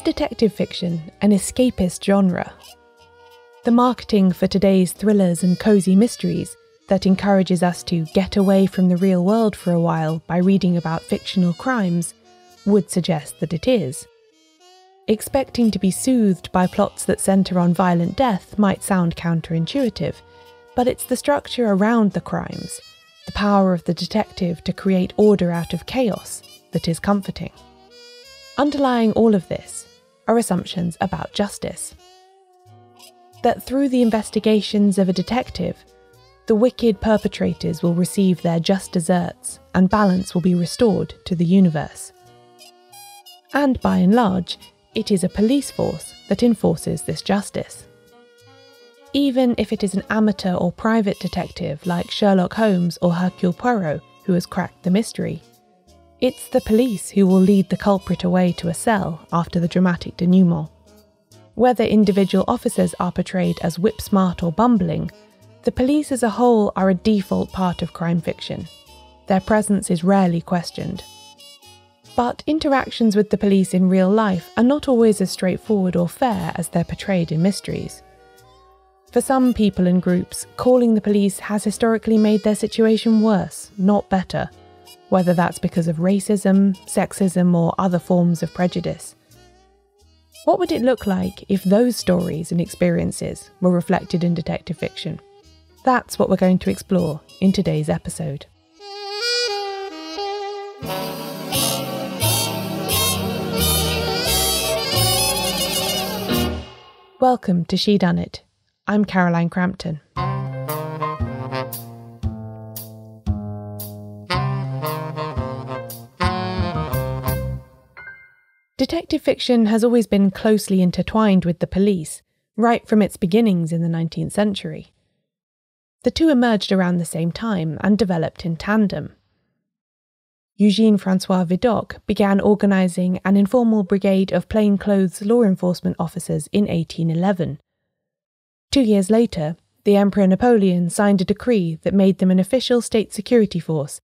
detective fiction an escapist genre? The marketing for today's thrillers and cosy mysteries that encourages us to get away from the real world for a while by reading about fictional crimes would suggest that it is. Expecting to be soothed by plots that centre on violent death might sound counterintuitive, but it's the structure around the crimes, the power of the detective to create order out of chaos, that is comforting. Underlying all of this are assumptions about justice. That through the investigations of a detective, the wicked perpetrators will receive their just deserts and balance will be restored to the universe. And by and large, it is a police force that enforces this justice. Even if it is an amateur or private detective like Sherlock Holmes or Hercule Poirot who has cracked the mystery, it's the police who will lead the culprit away to a cell after the dramatic denouement. Whether individual officers are portrayed as whip-smart or bumbling, the police as a whole are a default part of crime fiction. Their presence is rarely questioned. But interactions with the police in real life are not always as straightforward or fair as they're portrayed in mysteries. For some people and groups, calling the police has historically made their situation worse, not better, whether that's because of racism, sexism, or other forms of prejudice. What would it look like if those stories and experiences were reflected in detective fiction? That's what we're going to explore in today's episode. Welcome to Shedunnit. I'm Caroline Crampton. Detective fiction has always been closely intertwined with the police, right from its beginnings in the 19th century. The two emerged around the same time and developed in tandem. Eugène-François Vidocq began organising an informal brigade of plainclothes law enforcement officers in 1811. 2 years later, the Emperor Napoleon signed a decree that made them an official state security force,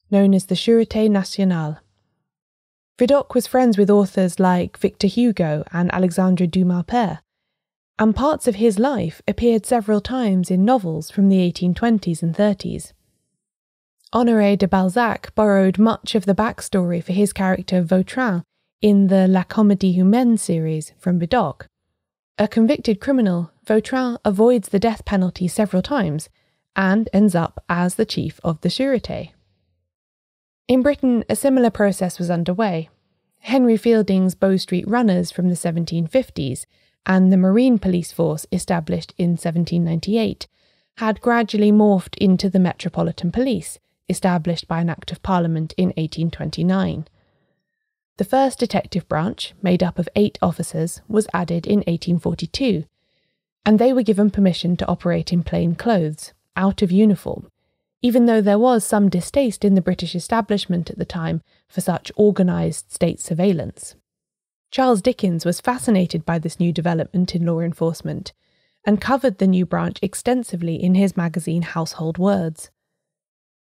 known as the Sûreté Nationale. Vidocq was friends with authors like Victor Hugo and Alexandre Dumas père, and parts of his life appeared several times in novels from the 1820s and 30s. Honoré de Balzac borrowed much of the backstory for his character Vautrin in the La Comédie Humaine series from Vidocq. A convicted criminal, Vautrin avoids the death penalty several times and ends up as the chief of the Sûreté. In Britain, a similar process was underway. Henry Fielding's Bow Street Runners from the 1750s and the Marine Police Force established in 1798 had gradually morphed into the Metropolitan Police, established by an Act of Parliament in 1829. The first detective branch, made up of 8 officers, was added in 1842, and they were given permission to operate in plain clothes, out of uniform, even though there was some distaste in the British establishment at the time for such organised state surveillance. Charles Dickens was fascinated by this new development in law enforcement, and covered the new branch extensively in his magazine Household Words.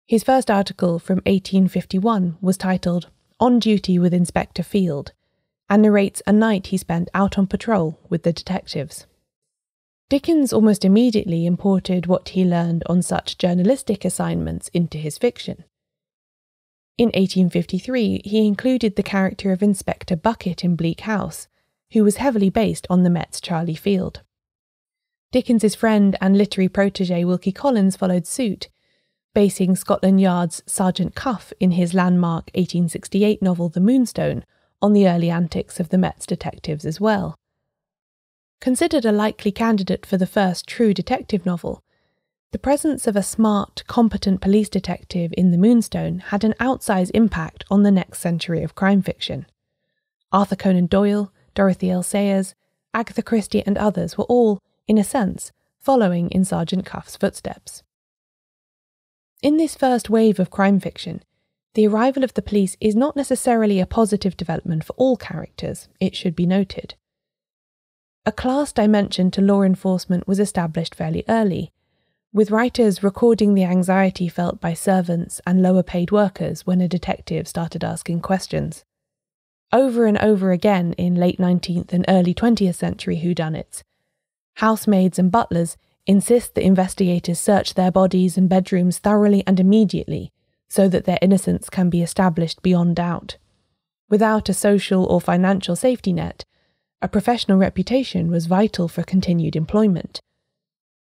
His first article from 1851 was titled On Duty with Inspector Field, and narrates a night he spent out on patrol with the detectives. Dickens almost immediately imported what he learned on such journalistic assignments into his fiction. In 1853, he included the character of Inspector Bucket in Bleak House, who was heavily based on the Met's Charlie Field. Dickens's friend and literary protégé Wilkie Collins followed suit, basing Scotland Yard's Sergeant Cuff in his landmark 1868 novel The Moonstone on the early antics of the Met's detectives as well. Considered a likely candidate for the first true detective novel, the presence of a smart, competent police detective in The Moonstone had an outsized impact on the next century of crime fiction. Arthur Conan Doyle, Dorothy L. Sayers, Agatha Christie and others were all, in a sense, following in Sergeant Cuff's footsteps. In this first wave of crime fiction, the arrival of the police is not necessarily a positive development for all characters, it should be noted. A class dimension to law enforcement was established fairly early, with writers recording the anxiety felt by servants and lower-paid workers when a detective started asking questions. Over and over again in late 19th and early 20th century whodunits, housemaids and butlers insist that investigators search their bodies and bedrooms thoroughly and immediately so that their innocence can be established beyond doubt. Without a social or financial safety net, a professional reputation was vital for continued employment.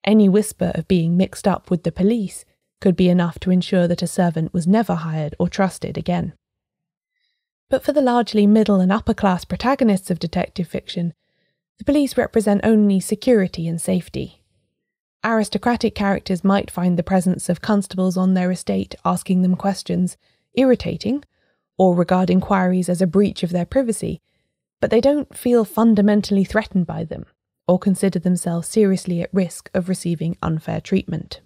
Any whisper of being mixed up with the police could be enough to ensure that a servant was never hired or trusted again. But for the largely middle and upper class protagonists of detective fiction, the police represent only security and safety. Aristocratic characters might find the presence of constables on their estate asking them questions irritating, or regard inquiries as a breach of their privacy, but they don't feel fundamentally threatened by them, or consider themselves seriously at risk of receiving unfair treatment.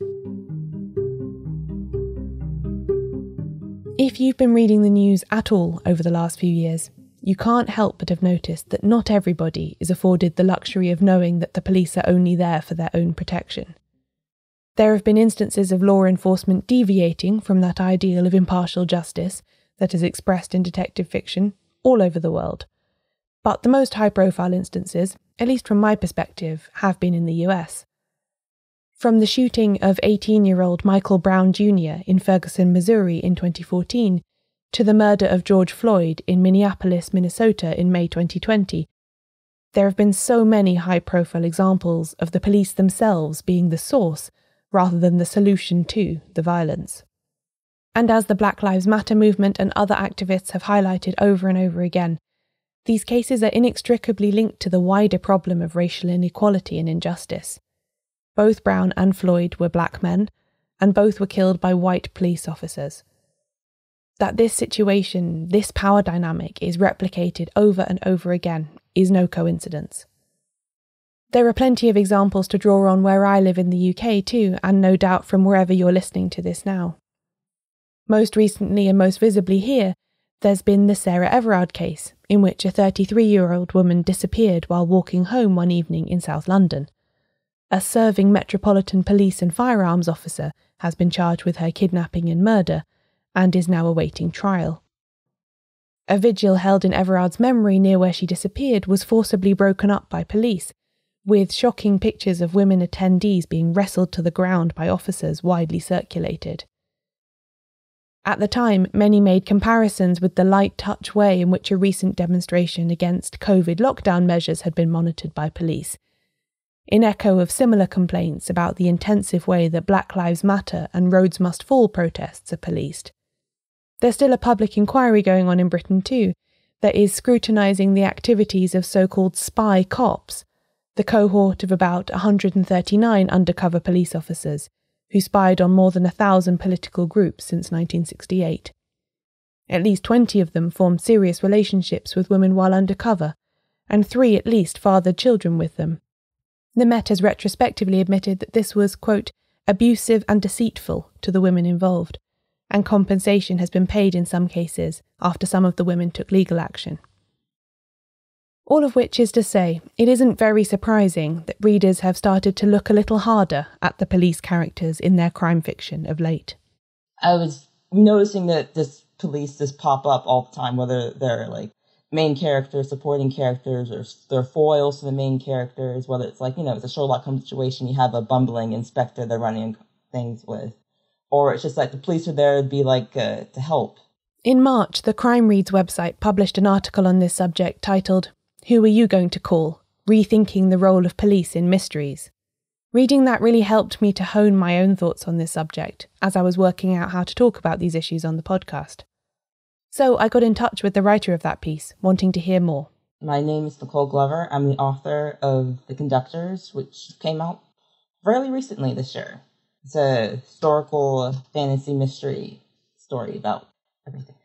If you've been reading the news at all over the last few years, you can't help but have noticed that not everybody is afforded the luxury of knowing that the police are only there for their own protection. There have been instances of law enforcement deviating from that ideal of impartial justice that is expressed in detective fiction all over the world. But the most high-profile instances, at least from my perspective, have been in the US. From the shooting of 18-year-old Michael Brown Jr. in Ferguson, Missouri in 2014, to the murder of George Floyd in Minneapolis, Minnesota in May 2020, there have been so many high-profile examples of the police themselves being the source rather than the solution to the violence. And as the Black Lives Matter movement and other activists have highlighted over and over again, these cases are inextricably linked to the wider problem of racial inequality and injustice. Both Brown and Floyd were black men, and both were killed by white police officers. That this situation, this power dynamic, is replicated over and over again is no coincidence. There are plenty of examples to draw on where I live in the UK too, and no doubt from wherever you're listening to this now. Most recently and most visibly here, there's been the Sarah Everard case, in which a 33-year-old woman disappeared while walking home one evening in South London. A serving Metropolitan Police and firearms officer has been charged with her kidnapping and murder, and is now awaiting trial. A vigil held in Everard's memory near where she disappeared was forcibly broken up by police, with shocking pictures of women attendees being wrestled to the ground by officers widely circulated. At the time, many made comparisons with the light-touch way in which a recent demonstration against COVID lockdown measures had been monitored by police, in echo of similar complaints about the intensive way that Black Lives Matter and Roads Must Fall protests are policed. There's still a public inquiry going on in Britain too, that is scrutinising the activities of so-called spy cops, the cohort of about 139 undercover police officers who spied on more than 1,000 political groups since 1968. At least 20 of them formed serious relationships with women while undercover, and 3 at least fathered children with them. The Met has retrospectively admitted that this was, quote, abusive and deceitful to the women involved, and compensation has been paid in some cases after some of the women took legal action. All of which is to say, it isn't very surprising that readers have started to look a little harder at the police characters in their crime fiction of late. I was noticing that this pop up all the time, whether they're like main characters, supporting characters, or they're foils to the main characters, whether it's like, it's a Sherlock Holmes situation, you have a bumbling inspector they're running things with, or it's just like the police are there to be like, to help. In March, the Crime Reads website published an article on this subject titled, "Who Are You Going to Call? Rethinking the Role of Police in Mysteries." Reading that really helped me to hone my own thoughts on this subject as I was working out how to talk about these issues on the podcast. So I got in touch with the writer of that piece, wanting to hear more. My name is Nicole Glover. I'm the author of The Conductors, which came out fairly recently this year. It's a historical fantasy mystery story about everything.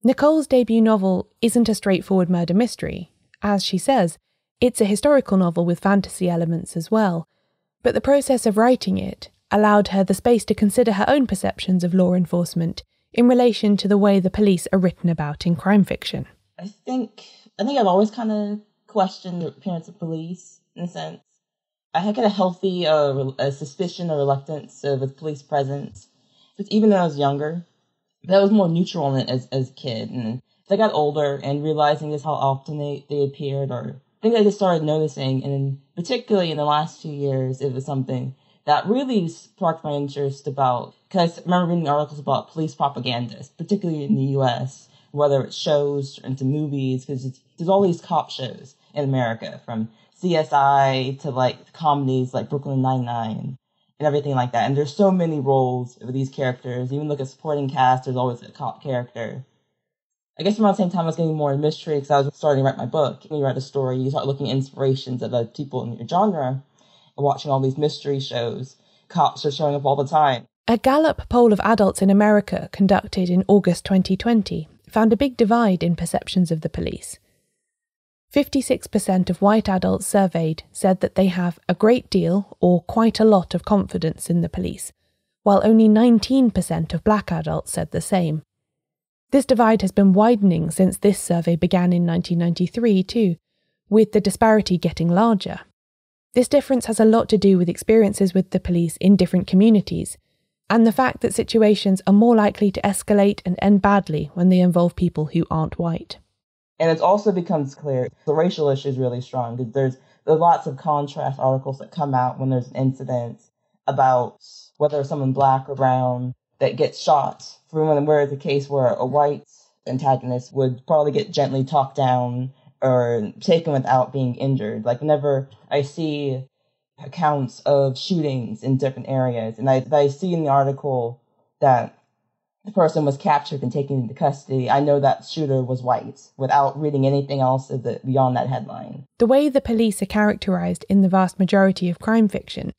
Nicole's debut novel isn't a straightforward murder mystery. As she says, it's a historical novel with fantasy elements as well, but the process of writing it allowed her the space to consider her own perceptions of law enforcement in relation to the way the police are written about in crime fiction. I think I've always kind of questioned the appearance of police, in a sense. I had a healthy a suspicion or reluctance with police presence, but even when I was younger. But I was more neutral in it as a kid, and I got older and realizing just how often they appeared, or I think I just started noticing, and particularly in the last 2 years, it was something that really sparked my interest about, because I remember reading articles about police propagandists, particularly in the U.S., whether it's shows or into movies, because there's all these cop shows in America, from CSI to like comedies like Brooklyn Nine-Nine and everything like that. And there's so many roles of these characters. Even look at supporting cast, there's always a cop character. I guess around the same time I was getting more in mystery because I was starting to write my book. When you write a story, you start looking at inspirations of other people in your genre and watching all these mystery shows. Cops are showing up all the time. A Gallup poll of adults in America conducted in August 2020 found a big divide in perceptions of the police. 56% of white adults surveyed said that they have a great deal or quite a lot of confidence in the police, while only 19% of black adults said the same. This divide has been widening since this survey began in 1993 too, with the disparity getting larger. This difference has a lot to do with experiences with the police in different communities, and the fact that situations are more likely to escalate and end badly when they involve people who aren't white. And it also becomes clear the racial issue is really strong, because there's lots of contrast articles that come out when there's an incident about whether someone black or brown that gets shot, where it's a case where a white antagonist would probably get gently talked down or taken without being injured. Like, whenever I see accounts of shootings in different areas, and I see in the article that the person was captured and taken into custody, I know that shooter was white, without reading anything else beyond that headline. The way the police are characterised in the vast majority of crime fiction,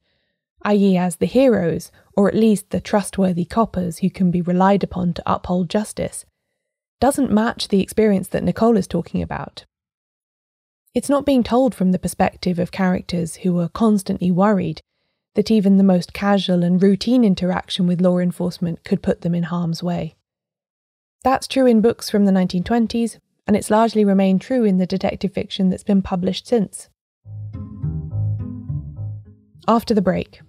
i.e. as the heroes, or at least the trustworthy coppers who can be relied upon to uphold justice, doesn't match the experience that Nicole is talking about. It's not being told from the perspective of characters who are constantly worried that even the most casual and routine interaction with law enforcement could put them in harm's way. That's true in books from the 1920s, and it's largely remained true in the detective fiction that's been published since. After the break,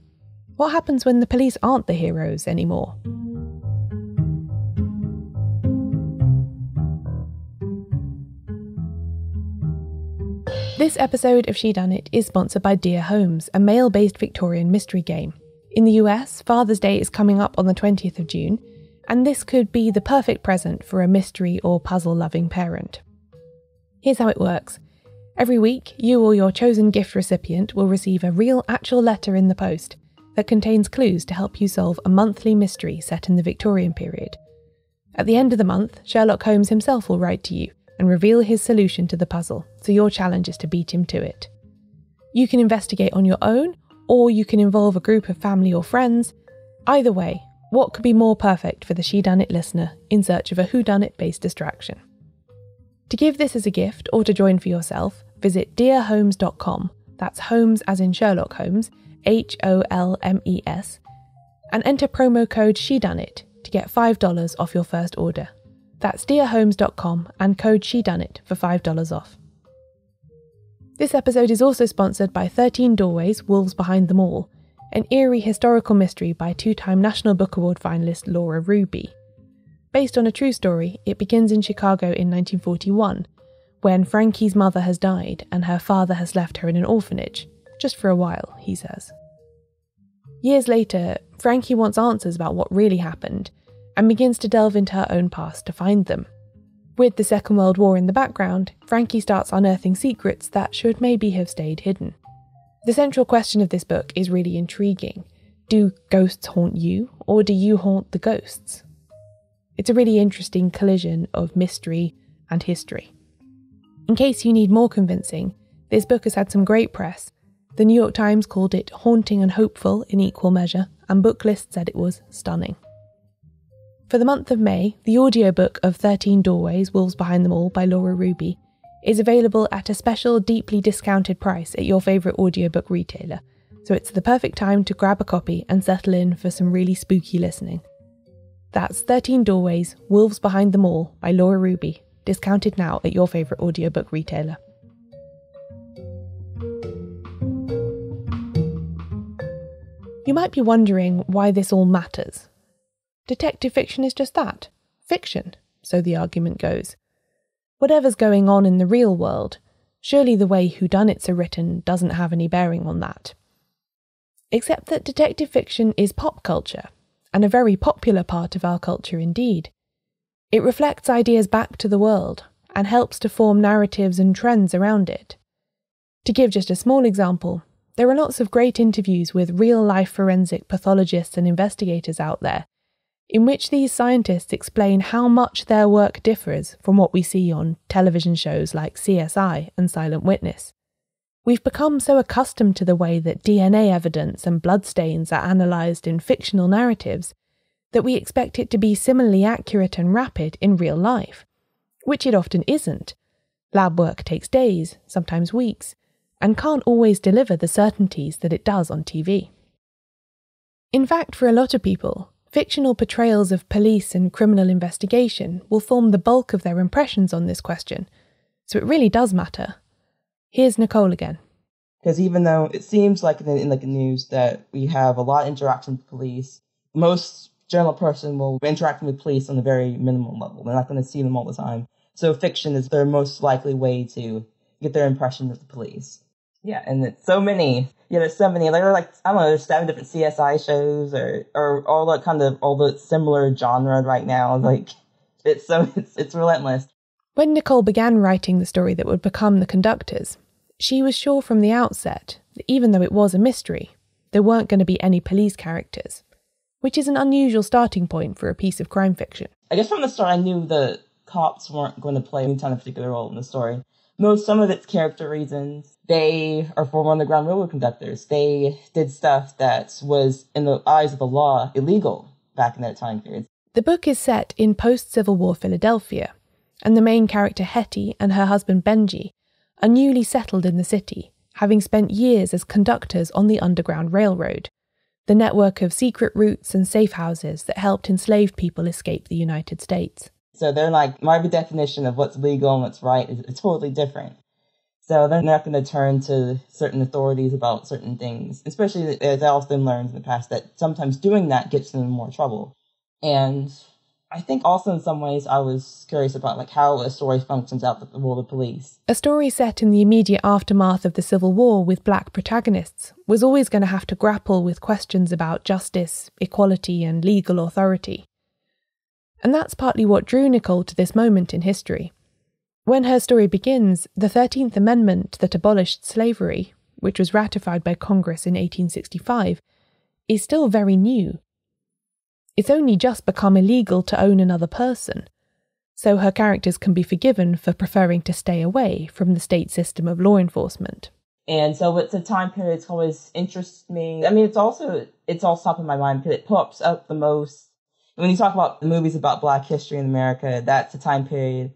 what happens when the police aren't the heroes anymore? This episode of Shedunnit is sponsored by Dear Holmes, a mail-based Victorian mystery game. In the US, Father's Day is coming up on the 20th of June, and this could be the perfect present for a mystery or puzzle-loving parent. Here's how it works. Every week, you or your chosen gift recipient will receive a real, actual letter in the post that contains clues to help you solve a monthly mystery set in the Victorian period. At the end of the month, Sherlock Holmes himself will write to you and reveal his solution to the puzzle, so your challenge is to beat him to it. You can investigate on your own, or you can involve a group of family or friends. Either way, what could be more perfect for the Shedunnit listener in search of a whodunit-based distraction? To give this as a gift or to join for yourself, visit dearholmes.com, that's Holmes as in Sherlock Holmes, HOLMES, and enter promo code Shedunnit to get $5 off your first order. That's dearholmes.com and code Shedunnit for $5 off. This episode is also sponsored by 13 Doorways, Wolves Behind Them All, an eerie historical mystery by two-time National Book Award finalist Laura Ruby. Based on a true story, it begins in Chicago in 1941, when Frankie's mother has died and her father has left her in an orphanage, just for a while, he says. Years later, Frankie wants answers about what really happened, and begins to delve into her own past to find them. With the Second World War in the background, Frankie starts unearthing secrets that should maybe have stayed hidden. The central question of this book is really intriguing. Do ghosts haunt you, or do you haunt the ghosts? It's a really interesting collision of mystery and history. In case you need more convincing, this book has had some great press. The New York Times called it haunting and hopeful in equal measure, and Booklist said it was stunning. For the month of May, the audiobook of 13 Doorways, Wolves Behind Them All by Laura Ruby is available at a special, deeply discounted price at your favourite audiobook retailer, so it's the perfect time to grab a copy and settle in for some really spooky listening. That's 13 Doorways, Wolves Behind Them All by Laura Ruby, discounted now at your favourite audiobook retailer. You might be wondering why this all matters. Detective fiction is just that, fiction, so the argument goes. Whatever's going on in the real world, surely the way whodunits are written doesn't have any bearing on that. Except that detective fiction is pop culture, and a very popular part of our culture indeed. It reflects ideas back to the world, and helps to form narratives and trends around it. To give just a small example, there are lots of great interviews with real-life forensic pathologists and investigators out there, in which these scientists explain how much their work differs from what we see on television shows like CSI and Silent Witness. We've become so accustomed to the way that DNA evidence and bloodstains are analysed in fictional narratives that we expect it to be similarly accurate and rapid in real life, which it often isn't. Lab work takes days, sometimes weeks, and can't always deliver the certainties that it does on TV. In fact, for a lot of people, fictional portrayals of police and criminal investigation will form the bulk of their impressions on this question, so it really does matter. Here's Nicole again. Because even though it seems like in the news that we have a lot of interaction with police, most general person will be interacting with police on a very minimal level. They're not going to see them all the time. So fiction is their most likely way to get their impression of the police. Yeah, and it's so many. Yeah, there's so many. There are like, I don't know, there's 7 different CSI shows or all the similar genre right now. Like, it's relentless. When Nicole began writing the story that would become The Conductors, she was sure from the outset that even though it was a mystery, there weren't going to be any police characters, which is an unusual starting point for a piece of crime fiction. I guess from the start I knew the cops weren't going to play any kind of particular role in the story. Some of its character reasons, they are former Underground Railroad conductors. They did stuff that was, in the eyes of the law, illegal back in that time period. The book is set in post-Civil War Philadelphia, and the main character Hetty and her husband Benji are newly settled in the city, having spent years as conductors on the Underground Railroad, the network of secret routes and safe houses that helped enslaved people escape the United States. So they're like, my definition of what's legal and what's right is totally different. So they're not going to turn to certain authorities about certain things, especially as I often learned in the past that sometimes doing that gets them in more trouble. And I think also in some ways I was curious about like how a story functions out the world of police. A story set in the immediate aftermath of the Civil War with black protagonists was always going to have to grapple with questions about justice, equality, and legal authority. And that's partly what drew Nicole to this moment in history. When her story begins, the 13th Amendment that abolished slavery, which was ratified by Congress in 1865, is still very new. It's only just become illegal to own another person, so her characters can be forgiven for preferring to stay away from the state system of law enforcement. And so it's a time period that's always interests me. I mean, it's all top in my mind because it pops up the most. When you talk about the movies about Black history in America, that's a time period.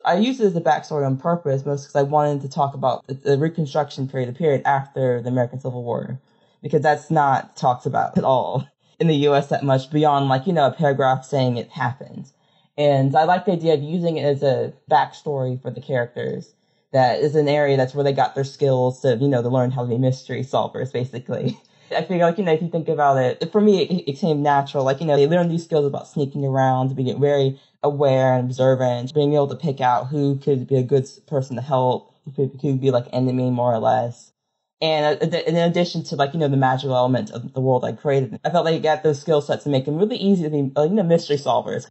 I use it as a backstory on purpose, most because I wanted to talk about the Reconstruction period, the period after the American Civil War, because that's not talked about at all in the U.S. that much beyond, a paragraph saying it happened. And I like the idea of using it as a backstory for the characters. That is an area that's where they got their skills to learn how to be mystery solvers, basically. I feel like, if you think about it, for me, it came natural. They learn these skills about sneaking around, being very aware and observant, being able to pick out who could be a good person to help, who could be enemy, more or less. And in addition to the magical element of the world I created, I felt like I got those skill sets to make them really easy to be, mystery solvers.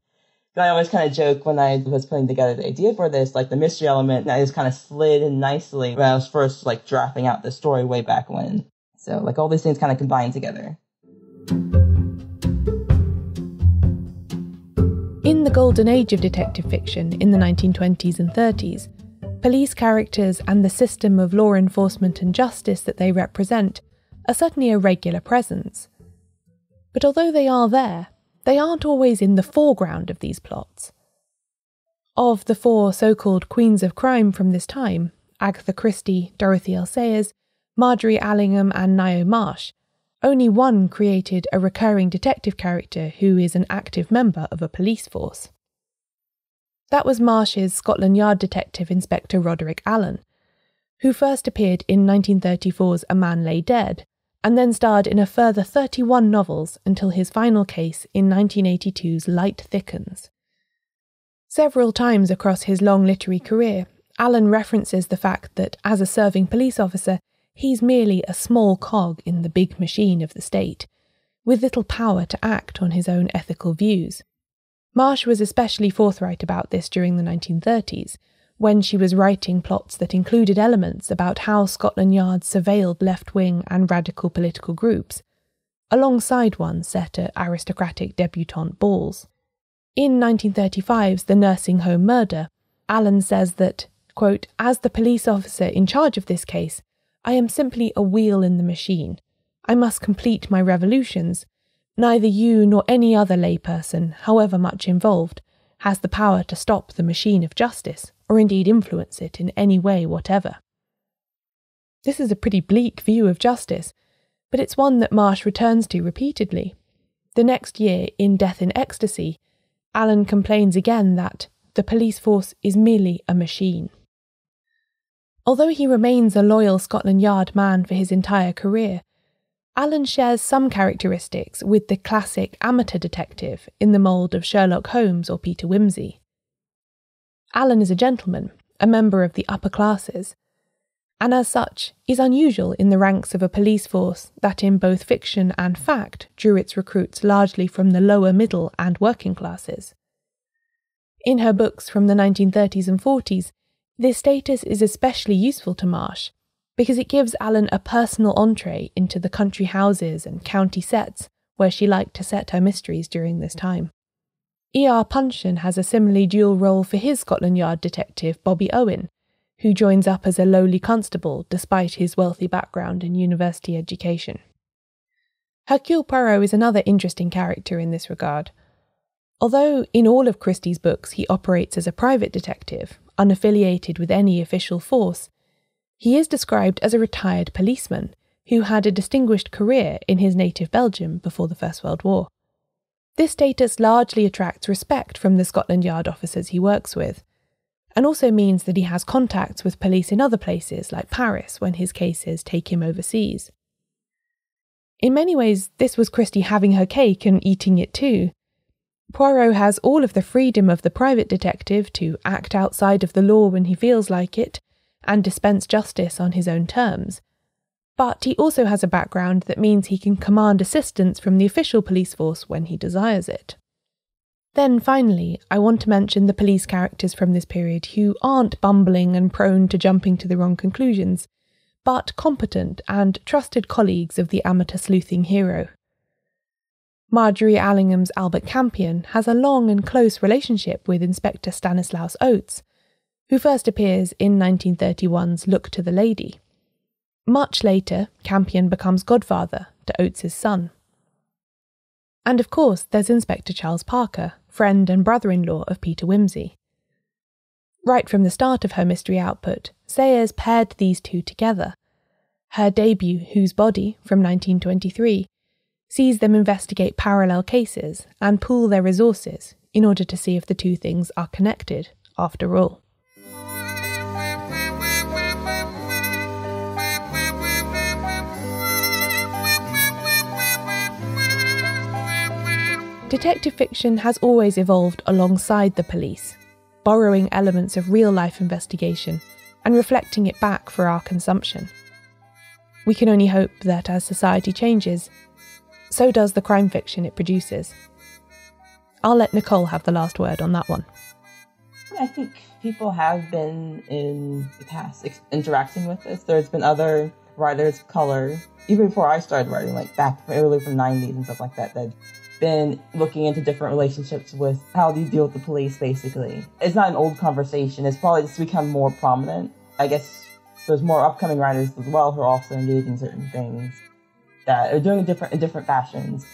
And I always kind of joke when I was putting together the idea for this, the mystery element, I just kind of slid in nicely when I was first drafting out the story way back when. So all these things kind of combine together. In the golden age of detective fiction in the 1920s and 30s, police characters and the system of law enforcement and justice that they represent are certainly a regular presence. But although they are there, they aren't always in the foreground of these plots. Of the 4 so-called queens of crime from this time, Agatha Christie, Dorothy Sayers, Margery Allingham and Ngaio Marsh, only one created a recurring detective character who is an active member of a police force. That was Marsh's Scotland Yard detective Inspector Roderick Allen, who first appeared in 1934's A Man Lay Dead, and then starred in a further 31 novels until his final case in 1982's Light Thickens. Several times across his long literary career, Allen references the fact that, as a serving police officer, he's merely a small cog in the big machine of the state, with little power to act on his own ethical views. Marsh was especially forthright about this during the 1930s, when she was writing plots that included elements about how Scotland Yard surveilled left-wing and radical political groups, alongside ones set at aristocratic debutante balls. In 1935's The Nursing Home Murder, Allen says that, quote, "As the police officer in charge of this case, I am simply a wheel in the machine. I must complete my revolutions. Neither you nor any other layperson, however much involved, has the power to stop the machine of justice, or indeed influence it in any way whatever." This is a pretty bleak view of justice, but it's one that Marsh returns to repeatedly. The next year, in Death in Ecstasy, Allen complains again that the police force is merely a machine. Although he remains a loyal Scotland Yard man for his entire career, Allen shares some characteristics with the classic amateur detective in the mould of Sherlock Holmes or Peter Wimsey. Allen is a gentleman, a member of the upper classes, and as such is unusual in the ranks of a police force that in both fiction and fact drew its recruits largely from the lower middle and working classes. In her books from the 1930s and 40s, this status is especially useful to Marsh, because it gives Allen a personal entree into the country houses and county sets where she liked to set her mysteries during this time. E.R. Punchen has a similarly dual role for his Scotland Yard detective Bobby Owen, who joins up as a lowly constable despite his wealthy background and university education. Hercule Poirot is another interesting character in this regard. Although in all of Christie's books he operates as a private detective, unaffiliated with any official force, he is described as a retired policeman who had a distinguished career in his native Belgium before the First World War. This status largely attracts respect from the Scotland Yard officers he works with, and also means that he has contacts with police in other places like Paris when his cases take him overseas. In many ways, this was Christie having her cake and eating it too. Poirot has all of the freedom of the private detective to act outside of the law when he feels like it, and dispense justice on his own terms. But he also has a background that means he can command assistance from the official police force when he desires it. Then finally, I want to mention the police characters from this period who aren't bumbling and prone to jumping to the wrong conclusions, but competent and trusted colleagues of the amateur sleuthing hero. Margery Allingham's Albert Campion has a long and close relationship with Inspector Stanislaus Oates, who first appears in 1931's Look to the Lady. Much later, Campion becomes godfather to Oates's son. And of course, there's Inspector Charles Parker, friend and brother-in-law of Peter Wimsey. Right from the start of her mystery output, Sayers paired these two together. Her debut, Whose Body, from 1923, sees them investigate parallel cases and pool their resources in order to see if the two things are connected, after all. Detective fiction has always evolved alongside the police, borrowing elements of real-life investigation and reflecting it back for our consumption. We can only hope that as society changes, so does the crime fiction it produces. I'll let Nicole have the last word on that one. I think people have been in the past interacting with this. There's been other writers of color, even before I started writing, like back early from the 90s and stuff like that, that been looking into different relationships with how do you deal with the police, basically. It's not an old conversation. It's probably just become more prominent. I guess there's more upcoming writers as well who are also engaging in certain things that are doing it in different fashions.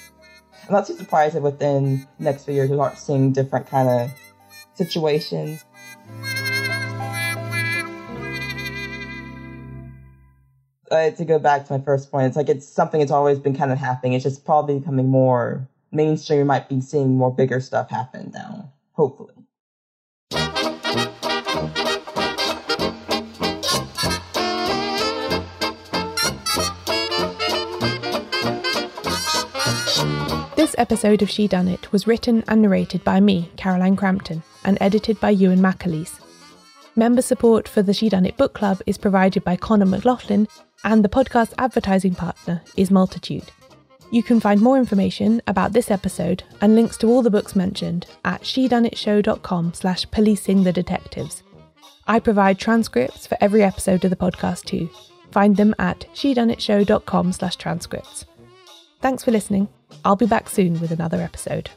I'm not too surprised that within the next few years we'll start seeing different kind of situations. To go back to my first point, it's like it's something that's always been kind of happening. It's just probably becoming more mainstream. We might be seeing more bigger stuff happen now, hopefully. This episode of Shedunnit was written and narrated by me, Caroline Crampton, and edited by Ewan McAleese. Member support for the Shedunnit Book Club is provided by Connor McLaughlin, and the podcast advertising partner is Multitude. You can find more information about this episode and links to all the books mentioned at shedunnitshow.com/policingthedetectives. I provide transcripts for every episode of the podcast too. Find them at shedunnitshow.com/transcripts. Thanks for listening. I'll be back soon with another episode.